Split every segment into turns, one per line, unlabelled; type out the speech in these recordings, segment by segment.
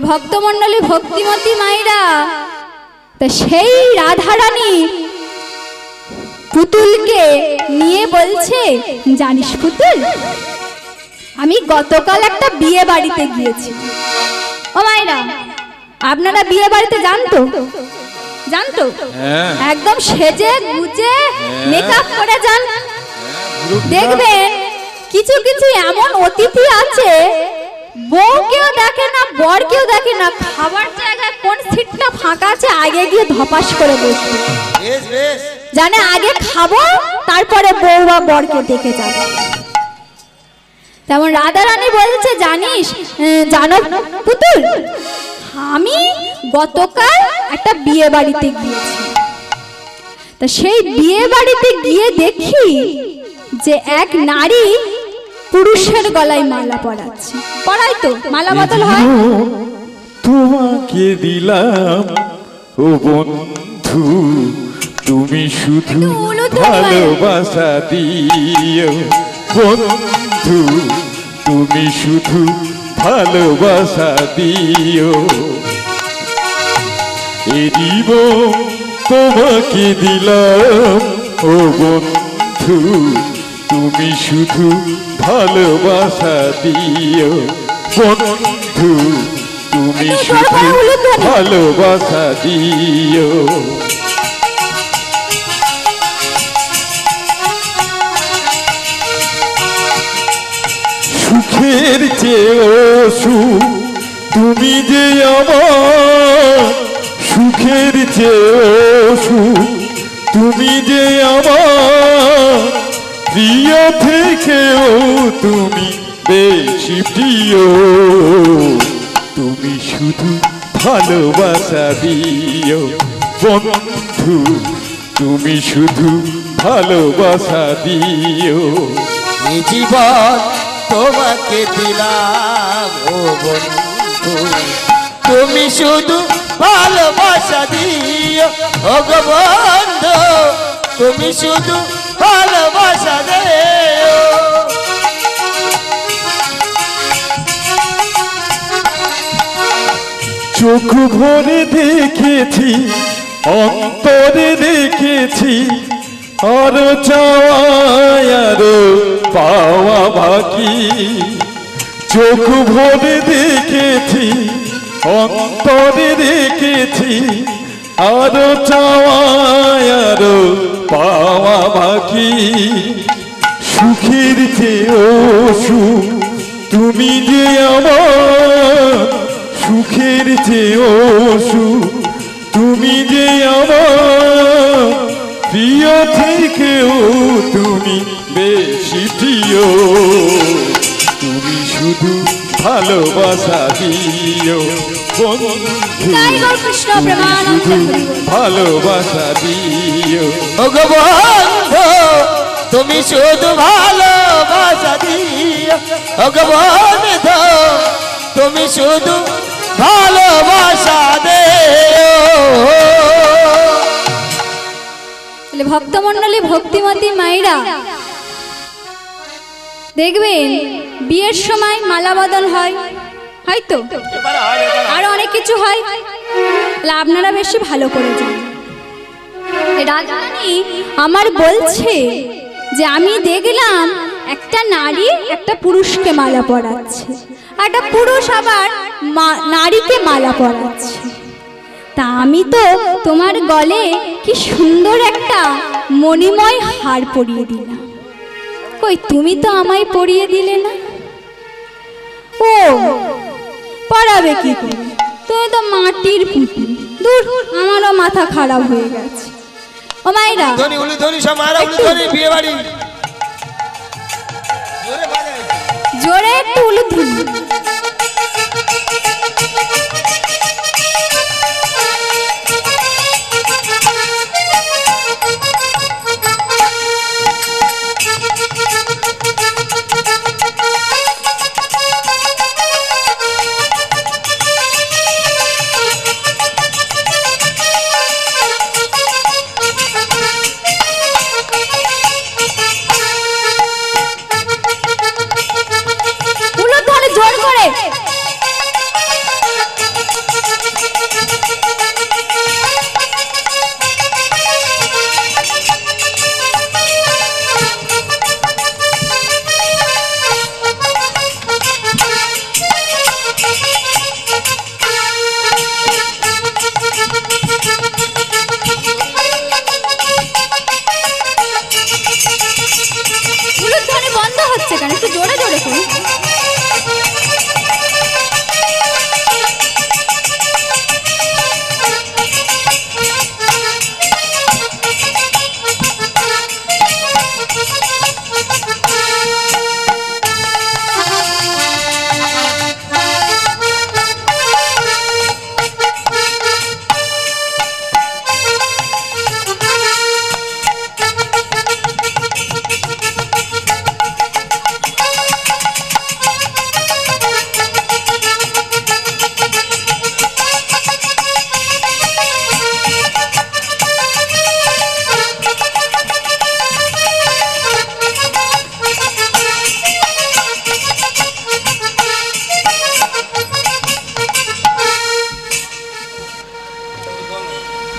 ভক্তমণ্ডলী ভক্তিমতী মায়েরা, তা সেই রাধারানী পুতুলকে নিয়ে বলছে, জানিস পুতুল, আমি গতকাল একটা বিয়ে বাড়িতে গিয়েছি। ও মায়েরা, আপনারা বিয়ে বাড়িতে জানতো জানতো একদম সেজে গুজে মেকআপ করে যান। দেখবেন কিছু কিছু এমন অতিথি আছে, বউ কেউ দেখে না, বর কেউ দেখে না, খাবার জায়গায় কোন সিটটা ফাঁকা আছে আগে গিয়ে ধপাস করে বসবে, জানে আগে খাবো তারপরে বউ বা বরকে দেখে যাবো। তেমন রাধারানী বলছে, জানিস জানো পুতুল, আমি গতকাল একটা বিয়ে বাড়িতে গিয়েছি। তা সেই বিয়ে বাড়িতে গিয়ে দেখি যে এক নারী পুরুষের গলায় মালা পরাচ্ছে। পরাই তো, মালা বদল হয়।
তোমাকে দিলাম ও বন্ধু, তুমি শুধু ভালোবাসা দিও। বন্ধু তুমি শুধু ভালোবাসা দিও। এ জীবন তোমাকে দিলাম ও বন্ধু, তুমি শুধু ভালোবাসা দিও। বন্ধু তুমি শুধু ভালোবাসা দিও। সুখের চেয়েও সুখ তুমি যে আমার, সুখের চেয়েও সুখ তুমি যে আমার, প্রিয় থেকেও তুমি বেশি প্রিয়। তুমি শুধু ভালোবাসা দিও। বন্ধু তুমি শুধু ভালোবাসা দিও।
জীবন তোমাকে দিলাম ও বন্ধু, তুমি শুধু ভালোবাসা দিও। ও গো বন্ধু তুমি শুধু ভালোবাসা দিও।
চোখ ভরে দেখেছি, অন্তরে দেখেছি, আরো চাওয়া আরো পাওয়া বাকি। চোখ ভরে দেখেছি, অন্তরে দেখেছি, আরো চাওয়া আরো পাওয়া বাকি। সুখের চেয়েও সুখ তুমি যে আমার, সুখের চেয়েও সুখ তুমি যে আমার, প্রিয় থেকেও তুমি বেশি প্রিয়। তুমি শুধু ভালোবাসা দিও। বন্ধু শুধু ভালোবাসা দিও।
ও গো বন্ধু তুমি শুধু ভালোবাসা দিও। ও গো বন্ধু তুমি শুধু ভালোবাসা দিও।
ভক্তমণ্ডলী ভক্তিমতী মায়েরা, দেখবেন বিয়ের সময় মালা বদল হয়, হয়তো আরো অনেক কিছু হয়, আপনারা বেশি ভালো করে জানেন। রাধারানী আমার বলছে যে আমি দেখলাম একটা নারী একটা পুরুষকে মালা পরাচ্ছে, একটা পুরুষ আবার নারীকে মালা পরাচ্ছে। তা আমি তো তোমার গলে কি সুন্দর একটা মণিময় হার পরিয়ে দিলাম, কই তুমি তো আমায় পরিয়ে দিলে না। ও পরাবে কি করে, তুমি তো মাটির পুতুল। দূর, আমারও মাথা খারাপ হয়ে গেছে। ও মায়েরা, জোরে একটু উলুধ্বনি। জোর করে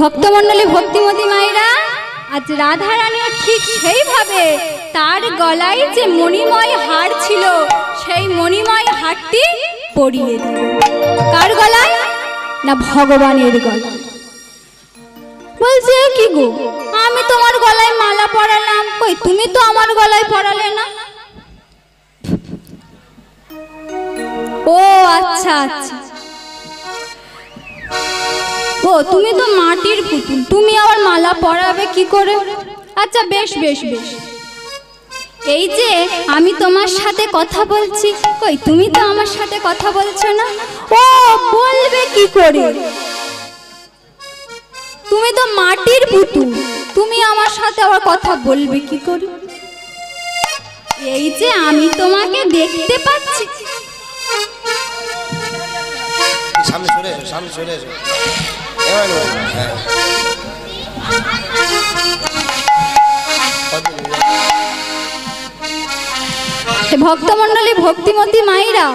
ভক্তমণ্ডলী ভক্তিমতী মায়েরা, আজ রাধা রানীও ঠিক সেইভাবে তার গলায় যে মণিময় হার ছিল সেই মণিময় হারটি পরিয়ে দিল। কার গলায়? না ভগবানের গলায়। বলছে কি গো, আমি তোমার গলায় মালা পরালাম, কই তুমি তো আমার গলায় পরালে না। ও আচ্ছা আচ্ছা, ও তুমি তো মাটির পুতুল, তুমি আবার মালা পরাবে কি করে? আচ্ছা বেশ বেশ বেশ, এই যে আমি তোমার সাথে কথা বলছি, কই তুমি তো আমার সাথে কথা বলছো না। ও বলবে কি করে, তুমি তো মাটির পুতুল, তুমি আমার সাথে আবার কথা বলবে কি করে? এই যে আমি তোমাকে দেখতে পাচ্ছি।
সামনে সরে এসো, সামনে সরে এসো।
ভক্তমণ্ডলী ভক্তিমতী মায়েরা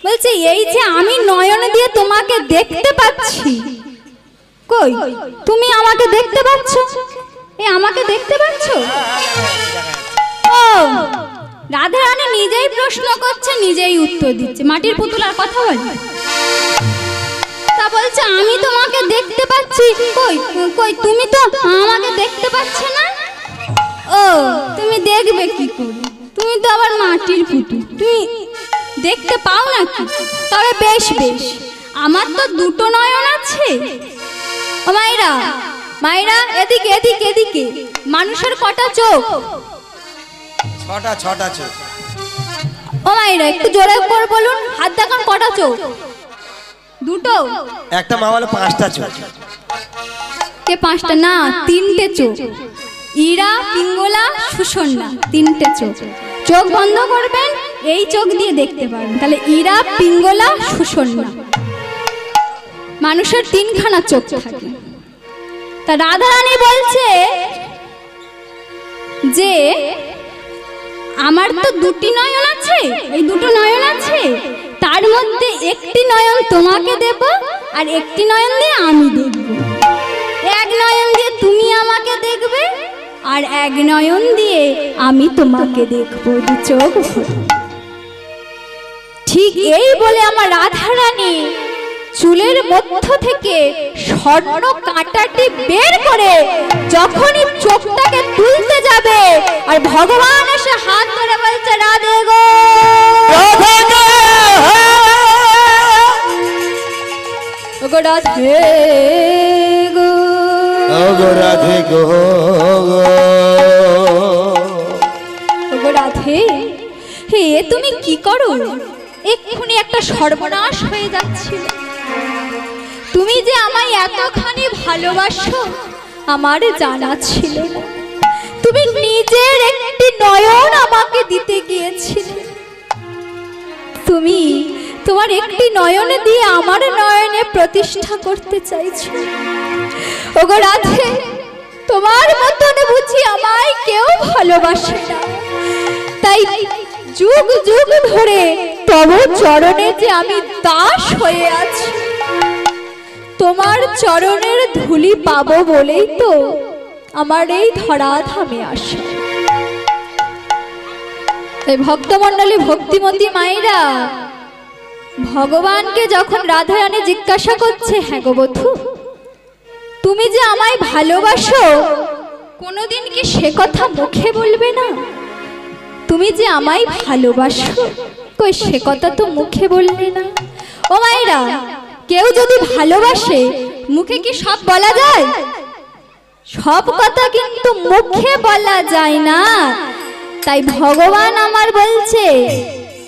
বলছে, এই যে আমি নয়ন দিয়ে তোমাকে দেখতে পাচ্ছি, কই তুমি আমাকে দেখতে পাচ্ছ? এই আমাকে দেখতে পাচ্ছ? ও রাধা রানী নিজেই প্রশ্ন করছে, নিজেই উত্তর দিচ্ছে। মাটির পুতুল আর কথা বলে? তা বলছে আমি তোমাকে দেখতে পাচ্ছি, কই কই তুমি তো আমাকে দেখতে পাচ্ছ না। ও তুমি দেখবে কি করে, তুমি তো আবার মাটির পুতুল, তুমি দেখতে পাও নাকি? তবে বেশ বেশ, আমার তো দুটো নয়ন আছে। ও মায়েরা মায়েরা, এদিকে এদিকে এদিকে, মানুষের কটা চোখ?
ছটা, ছটা চোখ।
ও মায়েরা একটু জোরে করে বলুন, হাত দেখান, কটা চোখ? দুটো?
একটা মা বলে পাঁচটা চোখ।
কে পাঁচটা? না, তিনটে চোখ। ইরা, পিঙ্গলা, সুষন্যা, তিনটে চোখ। চোখ বন্ধ করবেন, এই চোখ দিয়ে দেখতে পারেন, তাহলে ইরা, পিঙ্গলা, সুষন্যা, মানুষের তিনখানা চোখ থাকে। তা রাধা রানী বলছে যে আমার তো দুটি নয়ন আছে, এই দুটো নয়ন আছে, তার মধ্যে একটি নয়ন তোমাকে দেব আর একটি নয়ন দিয়ে আমি দেখব। এক নয়ন দিয়ে তুমি আমাকে দেখবে আর এক নয়ন দিয়ে আমি তোমাকে দেখব, দু চোখ ভরে। ঠিক এই বলে আমার রাধা রানী চুলের মধ্য থেকে স্বর্ণ কাঁটাটি বের করে যখনই চোখটাকে তুলতে যাবে, আর ভগবান এসে হাত ধরে বলছে, রাধে গো রাধে গো, ওগো রাধে গো,
ওগো রাধে গো,
ওগো রাধে, হে তুমি কি করো? এক্ষুনি একটা সর্বনাশ হয়ে যাচ্ছিল। তুমি যে আমায় এতখানি ভালোবাসো আমার জানা ছিল না। তুমি নিজের একটি নয়ন আমাকে দিতে গিয়েছিলে, তুমি তোমার একটি নয়নে দিয়ে আমার নয়নে প্রতিষ্ঠা করতে চাইছো। ওগো রাধে, তোমার মতন বুঝি আমায় কেউ ভালোবাসে না, তাই যুগ যুগ ধরে তব চরণে যে আমি দাস হয়ে আছি, তোমার চরণের ধুলি পাবো বলেই তো আমার এই ধরাধামে আসে। এই ভক্তমণ্ডলী ভক্তিমতী মায়েরা ভগবানকে যখন রাধা রানী জিজ্ঞাসা করছে, হ্যাঁ গো বধূ, তুমি যে আমায় ভালোবাসো, কোনোদিন কি সে কথা মুখে বলবে না? তুমি যে আমায় ভালোবাসো, কই সে কথা তো মুখে বললে না। ও মায়েরা, কেউ যদি ভালোবাসে মুখে কি সব বলা যায়? সব কথা কিন্তু মুখে বলা যায় না। তাই ভগবান আমার বলছে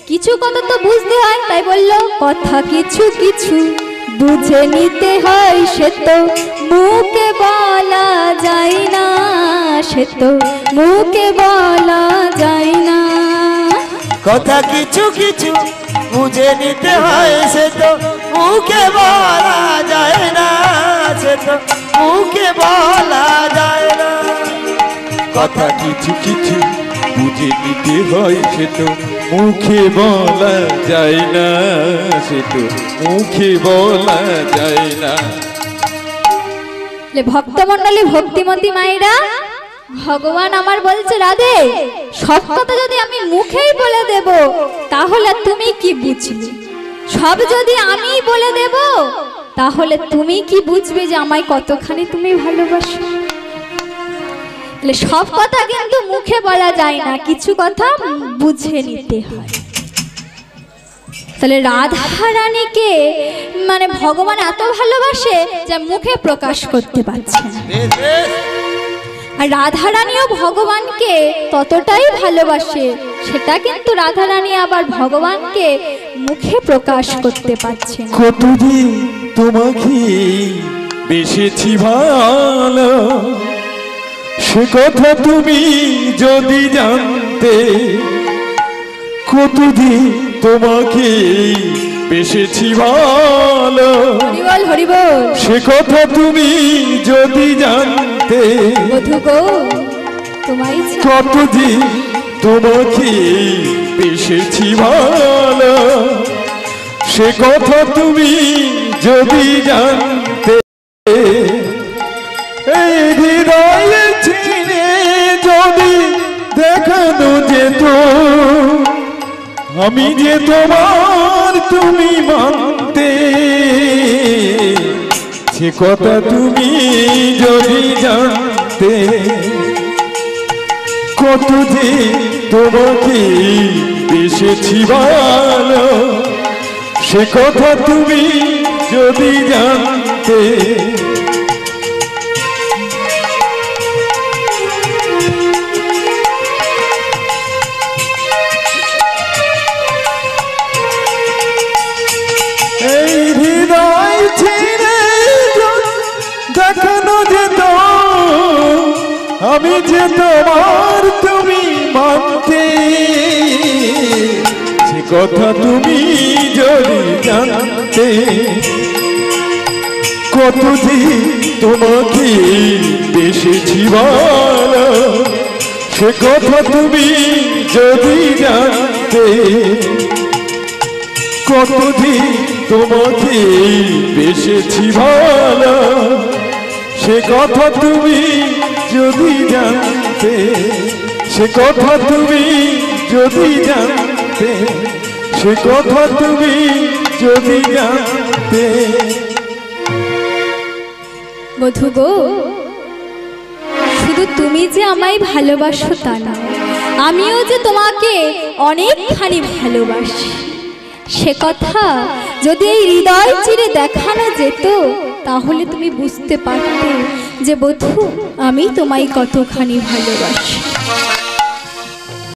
কিছু কথা তো বুঝতে হয়, তাই বললো কথা কিছু কিছু বুঝে নিতে হয়, সে তো মুখে বলা যায় না, সে তো মুখে বলা যায় না।
কথা কিছু কিছু বুঝে নিতে হয়, সে তো মুখে বলা যায় না, সে তো মুখে বলা যায় না।
কথা কিছু কিছু বুঝে নিতে হয়, সে তো মুখে বলা যায় না, সে তো মুখে বলা যায় না।
ভক্তমণ্ডলী ভক্তিমতী মায়েরা, ভগবান আমার বলছে রাধে সব কথা যদি আমি মুখেই বলে দেব তাহলে তুমি কি বুঝবে, সব যদি আমি বলে দেব তাহলে তুমি কি বুঝবে যে আমায় কতখানি তুমি ভালোবাসো। সব কথা কিন্তু মুখে বলা যায় না, কিছু কথা বুঝে নিতে হয়। তাহলে রাধা রানীকে মানে ভগবান এত ভালোবাসে যে মুখে প্রকাশ করতে পারছে না, আর রাধা রানীও ভগবানকে ততটাই ভালোবাসে, সেটা কিন্তু রাধা রানী আবার ভগবানকে মুখে প্রকাশ করতে পারছে না।
কতদিন তোমাকে বেসেছি ভালো, সে কথা তুমি যদি জানতে, কতদিন তোমাকে বেসেছি ভালো,
হরিবল হরিবল,
সে কথা তুমি যদি জানতে,
বধূ গো তোমায়
কতদিন তোমাকে বেসেছি ভালো, সে কথা তুমি যদি জানতে, এই হৃদয়ে ছিঁড়ে যদি দেখানো যেত আমি যে তোমার তুমি মানতে, সে কথা তুমি যদি জানতে, কতদিন তোমাকে বেসেছি ভালো, সে কথা তুমি যদি জানতে, এই হৃদয় ছিঁড়ে দেখানো যেত আমি যে তোমার তুমি মানতে, সে কথা তুমি যদি জানতে, কতদিন তোমাকে বেসেছি ভালো, সে কথা তুমি যদি জানতে, কতদিন তোমাকে বেসেছি ভালো, সে কথা তুমি যদি জানতে, সে কথা তুমি যদি জানতে, সে কথা তুমি যদি জানতে।
বধূ গো শুধু তুমি যে আমায় ভালোবাসো তা না, আমিও যে তোমাকে অনেকখানি ভালোবাসি, সে কথা যদি এই হৃদয় চিরে দেখানো যেত তাহলে তুমি বুঝতে পারতে যে বধূ আমি তোমায় কতখানি ভালোবাসি।